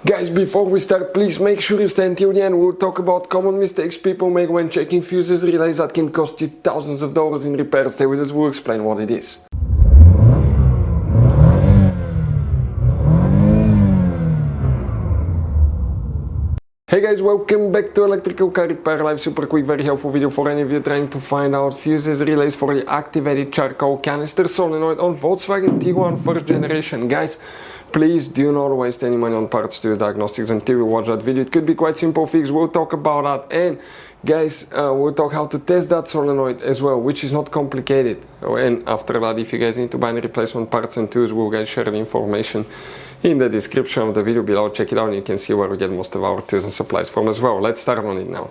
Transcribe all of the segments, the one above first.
Guys, before we start, please make sure you stay until the end. We'll talk about common mistakes people make when checking fuses, relays that can cost you thousands of dollars in repairs. Stay with us, we'll explain what it is. Hey guys, welcome back to Electrical Car Repair Live. Super quick, very helpful video for any of you trying to find out fuses, relays for the Activated Charcoal Canister Solenoid on Volkswagen Tiguan first generation. Guys, please do not waste any money on parts to diagnostics until you watch that video. It could be quite simple fix, we'll talk about that. And guys, we'll talk how to test that solenoid as well, which is not complicated. And after that, if you guys need to buy any replacement parts and tools, we'll guys share the information in the description of the video below. Check it out and you can see where we get most of our tools and supplies from as well. Let's start on it now.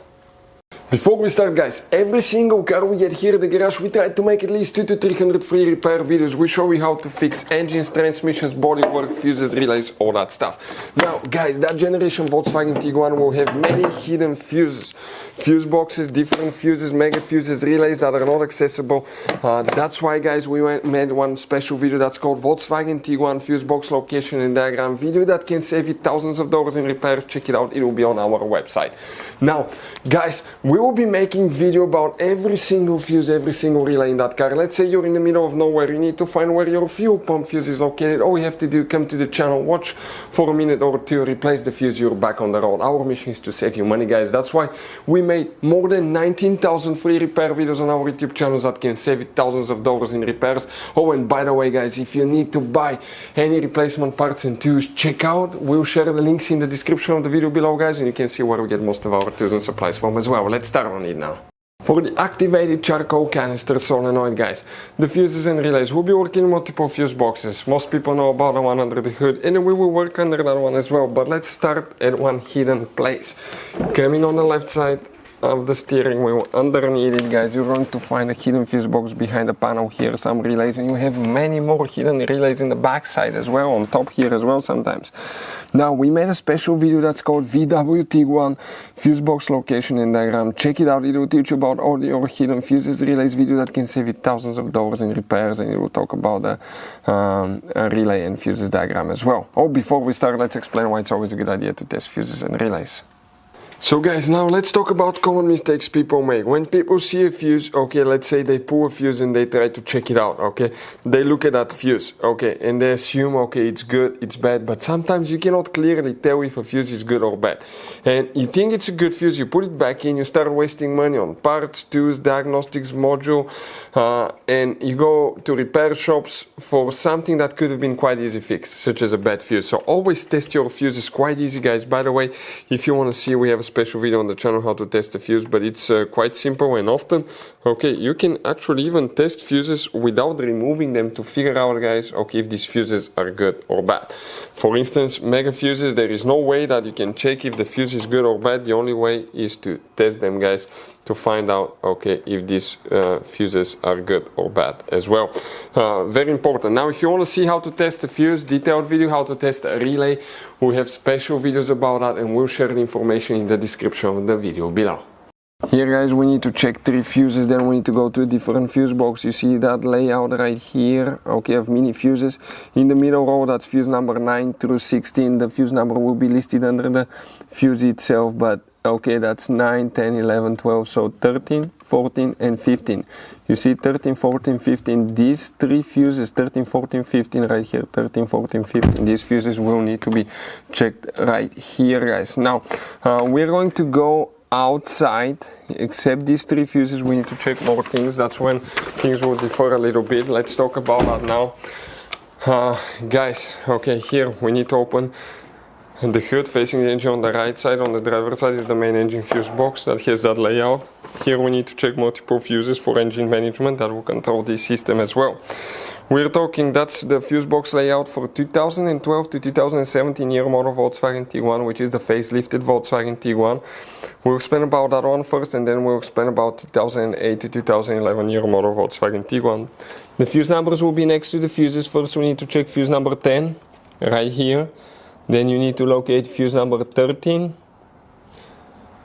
Before we start, guys, every single car we get here at the garage, we try to make at least 200 to 300 free repair videos. We show you how to fix engines, transmissions, bodywork, fuses, relays, all that stuff. Now, guys, that generation Volkswagen Tiguan will have many hidden fuses. Fuse boxes, different fuses, mega fuses, relays that are not accessible. That's why, guys, we made one special video that's called Volkswagen Tiguan Fuse Box Location and Diagram video that can save you thousands of dollars in repairs. Check it out, it will be on our website. Now, guys, we will be making video about every single fuse, every single relay in that car. Let's say you're in the middle of nowhere, you need to find where your fuel pump fuse is located. All you have to do, come to the channel, watch for a minute or two, replace the fuse, you're back on the road. Our mission is to save you money, guys. That's why we made more than 19,000 free repair videos on our YouTube channels that can save you thousands of dollars in repairs. Oh, and by the way, guys, if you need to buy any replacement parts and tools, check out, we'll share the links in the description of the video below, guys, and you can see where we get most of our tools and supplies from as well. Let's start on it now. For the Activated Charcoal Canister Solenoid, guys, the fuses and relays, we'll be working multiple fuse boxes. Most people know about the one under the hood, and we will work under that one as well, but let's start at one hidden place. Coming on the left side of the steering wheel, underneath it, guys, you're going to find a hidden fuse box behind the panel here, some relays, and you have many more hidden relays in the back side as well, on top here as well sometimes. Now, we made a special video that's called VW Tiguan Fuse Box Location and Diagram. Check it out, it will teach you about all your hidden fuses, relays video that can save you thousands of dollars in repairs, and it will talk about the relay and fuses diagram as well. Oh, before we start, let's explain why it's always a good idea to test fuses and relays. So guys, now let's talk about common mistakes people make. When people see a fuse, okay, let's say they pull a fuse and they try to check it out, okay, they look at that fuse, okay, and they assume, okay, it's good, it's bad, but sometimes you cannot clearly tell if a fuse is good or bad. And you think it's a good fuse, you put it back in, you start wasting money on parts, tools, diagnostics, module, and you go to repair shops for something that could have been quite easy fixed, such as a bad fuse. So always test your fuses, quite easy, guys. By the way, if you want to see, we have a special video on the channel how to test a fuse, but it's quite simple and often, okay, you can actually even test fuses without removing them to figure out, guys, okay, if these fuses are good or bad. For instance, mega fuses, there is no way that you can check if the fuse is good or bad. The only way is to test them, guys, to find out, okay, if these fuses are good or bad as well. Very important. Now, if you want to see how to test a fuse, detailed video how to test a relay, we have special videos about that, and we'll share the information in the description of the video below. Here, guys, we need to check 3 fuses, then we need to go to a different fuse box. You see that layout right here, okay, of mini fuses. In the middle row, that's fuse number 9 through 16. The fuse number will be listed under the fuse itself, but okay, that's 9, 10, 11, 12, so 13, 14, and 15. You see 13, 14, 15, these 3 fuses, 13, 14, 15, right here, 13, 14, 15, these fuses will need to be checked right here, guys. Now, we're going to go outside, except these 3 fuses, we need to check more things. That's when things will differ a little bit. Let's talk about that now. Guys, okay, here we need to open the hood facing the engine on the right side. On the driver's side is the main engine fuse box that has that layout. Here we need to check multiple fuses for engine management that will control this system as well. We're talking, that's the fuse box layout for 2012 to 2017 year model Volkswagen Tiguan, which is the facelifted Volkswagen Tiguan. We'll explain about that one first, and then we'll explain about 2008 to 2011 year model Volkswagen Tiguan. The fuse numbers will be next to the fuses. First we need to check fuse number 10, right here. Then you need to locate fuse number 13,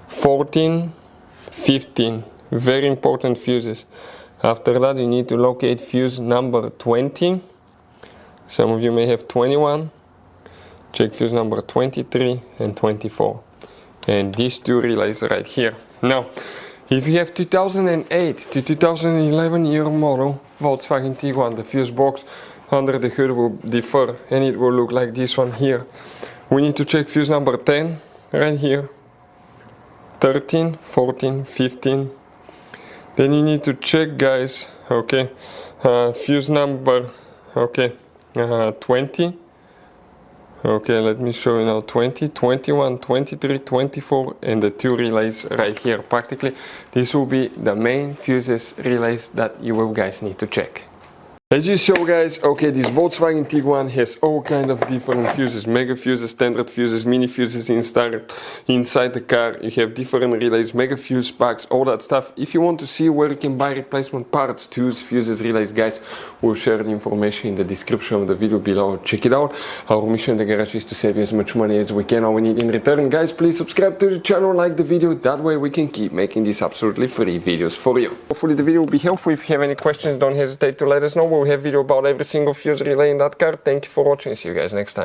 14, 15. Very important fuses. After that, you need to locate fuse number 20. Some of you may have 21, check fuse number 23 and 24. And these two relays right here. Now, if you have 2008 to 2011 year model Volkswagen Tiguan, the fuse box under the hood will differ and it will look like this one here. We need to check fuse number 10 right here, 13, 14, 15. Then you need to check, guys, okay, fuse number, okay, 20. Okay, let me show you now 20, 21, 23, 24, and the two relays right here. Practically, this will be the main fuses relays that you will guys need to check. As you saw, guys, okay, this Volkswagen Tiguan has all kind of different fuses, mega fuses, standard fuses, mini fuses inside the car. You have different relays, mega fuse packs, all that stuff. If you want to see where you can buy replacement parts, tools, fuses, relays, guys, we'll share the information in the description of the video below. Check it out. Our mission in the garage is to save you as much money as we can. All we need in return, guys, please subscribe to the channel, like the video. That way we can keep making these absolutely free videos for you. Hopefully the video will be helpful. If you have any questions, don't hesitate to let us know. We'll have video about every single fuse relay in that car. Thank you for watching. See you guys next time.